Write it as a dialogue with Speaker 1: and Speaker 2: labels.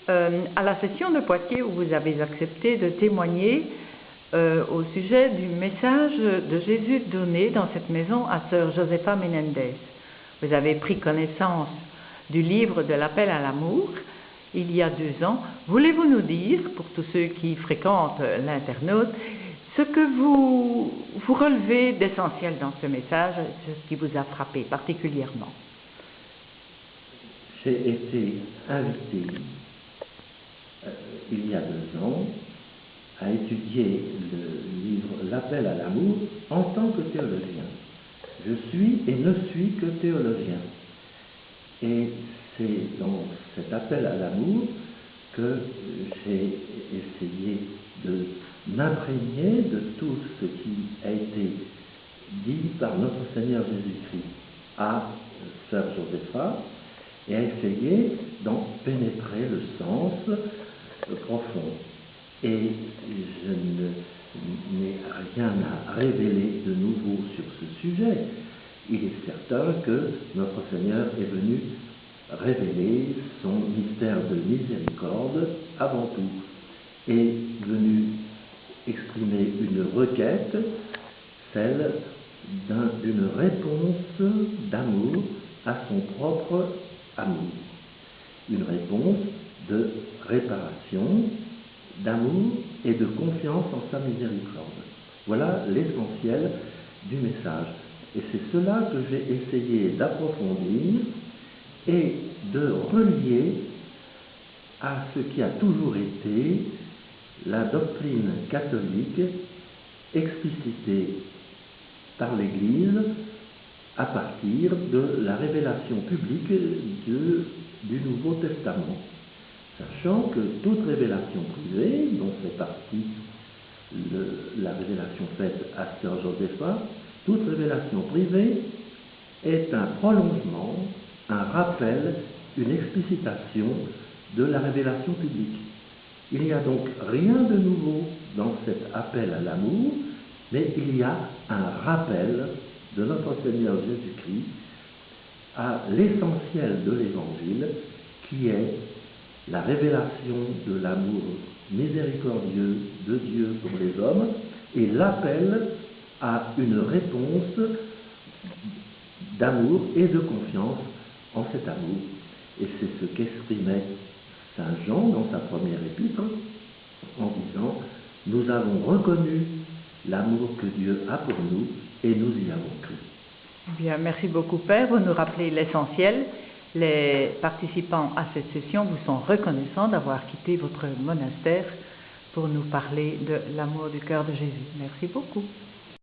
Speaker 1: à la session de Poitiers où vous avez accepté de témoigner au sujet du message de Jésus donné dans cette maison à sœur Josefa Menendez. Vous avez pris connaissance du livre de l'appel à l'amour il y a 2 ans. Voulez-vous nous dire, pour tous ceux qui fréquentent l'internaute, ce que vous relevez d'essentiel dans ce message, ce qui vous a frappé particulièrement?
Speaker 2: J'ai été invité il y a 2 ans à étudier le livre L'appel à l'amour en tant que théologien. Je suis et ne suis que théologien. Et c'est dans cet appel à l'amour que j'ai essayé de m'imprégner de tout ce qui a été dit par notre Seigneur Jésus-Christ à sœur Josefa, et à essayer d'en pénétrer le sens profond. Et je n'ai rien à révéler de nouveau sur ce sujet. Il est certain que notre Seigneur est venu révéler son mystère de miséricorde avant tout, et venu exprimer une requête, celle d'une réponse d'amour à son propre amour, une réponse de réparation, d'amour et de confiance en sa miséricorde. Voilà l'essentiel du message. Et c'est cela que j'ai essayé d'approfondir et de relier à ce qui a toujours été la doctrine catholique explicitée par l'Église à partir de la révélation publique du Nouveau Testament, sachant que toute révélation privée, dont fait partie la révélation faite à sœur Josefa, toute révélation privée est un prolongement, un rappel, une explicitation de la révélation publique. Il n'y a donc rien de nouveau dans cet appel à l'amour, mais il y a un rappel de notre Seigneur Jésus-Christ à l'essentiel de l'Évangile, qui est la révélation de l'amour miséricordieux de Dieu pour les hommes et l'appel à une réponse d'amour et de confiance en cet amour. Et c'est ce qu'exprimait Saint Jean dans sa première épître en disant « Nous avons reconnu l'amour que Dieu a pour nous et nous y avons cru. »
Speaker 1: Bien, merci beaucoup Père, vous nous rappelez l'essentiel. Les participants à cette session vous sont reconnaissants d'avoir quitté votre monastère pour nous parler de l'amour du cœur de Jésus. Merci beaucoup.